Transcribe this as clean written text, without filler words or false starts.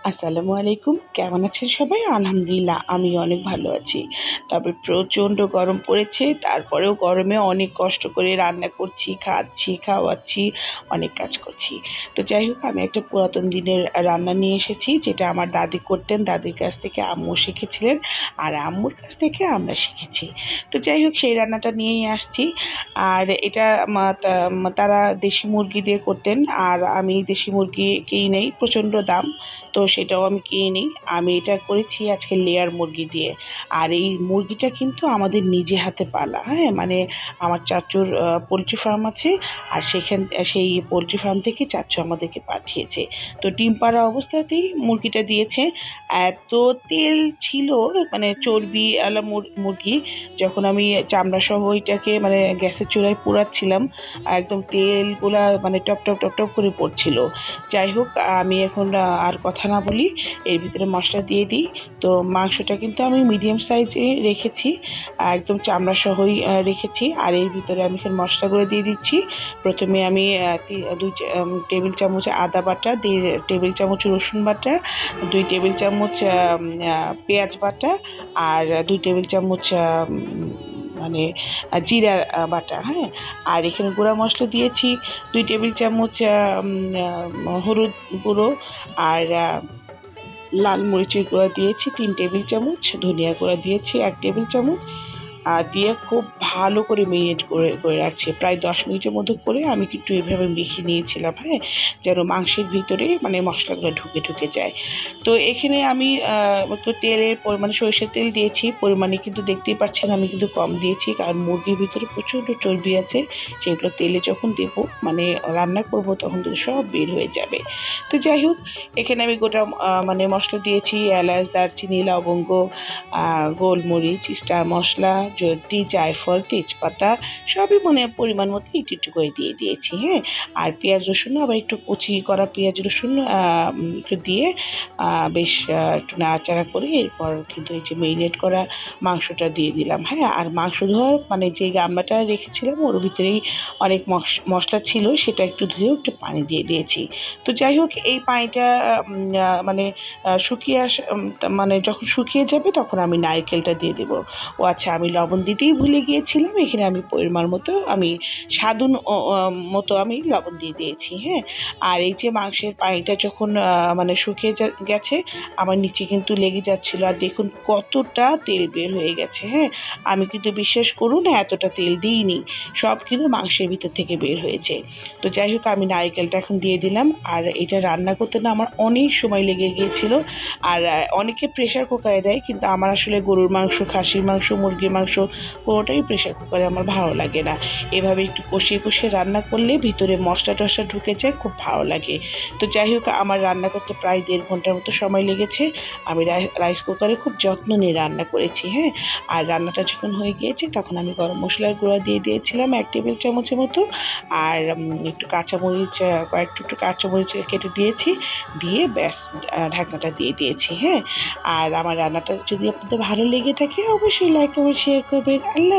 আসসালামু আলাইকুম। কেমন আছেন সবাই? আলহামদুলিল্লাহ আমি অনেক ভালো আছি। তবে প্রচণ্ড গরম পড়েছে। তারপরেও গরমে অনেক কষ্ট করে রান্না করছি, খাচ্ছি, খাওয়াচ্ছি, অনেক কাজ করছি। তো যাই হোক, আমি একটা পুরাতন দিনের রান্না নিয়ে এসেছি, যেটা আমার দাদি করতেন। দাদির কাছ থেকে আম্মু শিখেছিলেন, আর আম্মুর কাছ থেকে আমরা শিখেছি। তো যাই হোক, সেই রান্নাটা নিয়েই আসছি। আর এটা তারা দেশি মুরগি দিয়ে করতেন, আর আমি দেশি মুরগি কিনি নাই, প্রচণ্ড দাম। তো সেটাও আমি কিনে নিই। আমি এটা করেছি আজকে লেয়ার মুরগি দিয়ে। আর এই মুরগিটা কিন্তু আমাদের নিজে হাতে পালা, হ্যাঁ? মানে আমার চাচ্চুর পোলট্রি ফার্ম আছে, আর সেই পোলট্রি ফার্ম থেকে চাচ্চু আমাদেরকে পাঠিয়েছে। তো ডিম পাড়া অবস্থাতেই মুরগিটা দিয়েছে। এত তেল ছিল, মানে চর্বিওয়ালা মুরগি। যখন আমি চামড়াসহ ওইটাকে মানে গ্যাসের চুলায় পোড়াচ্ছিলাম, একদম তেলগুলা মানে টপ টপ টপ টপ করে পড়ছিল। যাই হোক, আমি এখন আর কথা না বলি, এর ভিতরে মশলা দিয়ে দিই। তো মাংসটা কিন্তু আমি মিডিয়াম সাইজে রেখেছি, একদম চামড়া সহই রেখেছি। আর এর ভিতরে আমি এখন মশলাগুলো দিয়ে দিচ্ছি। প্রথমে আমি 2 টেবিল চামচ আদা বাটা, 1.5 টেবিল চামচ রসুন বাটা, 2 টেবিল চামচ পেঁয়াজ বাটা, আর 2 টেবিল চামচ মানে জিরা বাটা, হ্যাঁ? আর এখানে গুঁড়া মশলা দিয়েছি 2 টেবিল চামচ হলুদ গুঁড়ো, আর লাল মরিচের গুঁড়া দিয়েছি 3 টেবিল চামচ, ধনিয়া গুঁড়া দিয়েছি 1 টেবিল চামচ। দিয়ে খুব ভালো করে মেরিনেট করে রাখছি। প্রায় 10 মিনিটের মতো করে আমি কিন্তু এভাবে মেখে নিয়েছিলাম, হ্যাঁ? যেন মাংসের ভিতরে মানে মশলাগুলো ঢুকে ঢুকে যায়। তো এখানে আমি একটু তেলের পরিমাণে সরিষার তেল দিয়েছি। পরিমাণে কিন্তু দেখতেই পাচ্ছেন আমি কিন্তু কম দিয়েছি, কারণ মুরগির ভিতরে প্রচণ্ড চর্বি আছে। সেগুলো তেলে যখন দেবো, মানে রান্না করব, তখন কিন্তু সব বের হয়ে যাবে। তো যাই হোক, এখানে আমি গোটা মানে মশলা দিয়েছি, এলাচ, দারচিনি, লবঙ্গ, গোলমরিচ, স্টার মশলা, জায়ফল, তেজপাতা, সবই মানে পরিমাণ মতো একটু একটু করে দিয়ে দিয়েছি, হ্যাঁ? আর পেঁয়াজ রসুনও আবার একটু কুচি করা পেঁয়াজ রসুন একটু দিয়ে বেশ একটু নাড়াচাড়া করে এরপর কিন্তু এই যে মেরিনেট করা মাংসটা দিয়ে দিলাম, হ্যাঁ? আর মাংস ধোয়ার মানে যে গামলাটা রেখেছিলাম, ওর ভিতরেই অনেক মশলা ছিল, সেটা একটু ধুয়ে একটু পানি দিয়ে দিয়েছি। তো যাই হোক, এই পানিটা মানে শুকিয়ে মানে যখন শুকিয়ে যাবে, তখন আমি নারকেলটা দিয়ে দেবো। ও আচ্ছা, আমি লবণ দিতেই ভুলে গিয়েছিলাম। এখানে আমি পরিমাণ মতো আমি স্বাদ মতো আমি লবণ দিয়ে দিয়েছি, হ্যাঁ? আর এই যে মাংসের পানিটা যখন মানে শুকিয়ে গেছে, আমার নিচে কিন্তু লেগে যাচ্ছিল। আর দেখুন কতটা তেল বের হয়ে গেছে, হ্যাঁ? আমি কিন্তু বিশ্বাস করুন এতটা তেল দিইনি। সব কিন্তু মাংসের ভিতর থেকে বের হয়েছে। তো যাই হোক, আমি নারকেলটা এখন দিয়ে দিলাম। আর এটা রান্না করতে না আমার অনেক সময় লেগে গিয়েছিল। আর অনেকে প্রেশার কুকারে দেয়, কিন্তু আমার আসলে গরুর মাংস, খাসির মাংস, মুরগির মাংস কোনোটাই প্রেশার কুকারে আমার ভালো লাগে না। এভাবে একটু কষিয়ে কষিয়ে রান্না করলে ভিতরে মশলা টশলা ঢুকে যায়, খুব ভালো লাগে। তো যাই হোক, আমার রান্না করতে প্রায় 1.5 ঘন্টার মতো সময় লেগেছে। আমি রাইস কুকারে খুব যত্ন নিয়ে রান্না করেছি, হ্যাঁ? আর রান্নাটা যখন হয়ে গিয়েছে, তখন আমি গরম মশলার গুঁড়া দিয়ে দিয়েছিলাম 1 টেবিল চামচের মতো। আর একটু কাঁচামরিচ, কয়েক টুকরো কাঁচামরিচ কেটে দিয়েছি। দিয়ে ব্যাস ঢাকনাটা দিয়ে দিয়েছি, হ্যাঁ? আর আমার রান্নাটা যদি আপনাদের ভালো লেগে থাকে, অবশ্যই লাইক কমেন্ট শেয়ার করবেন। আল্লাহ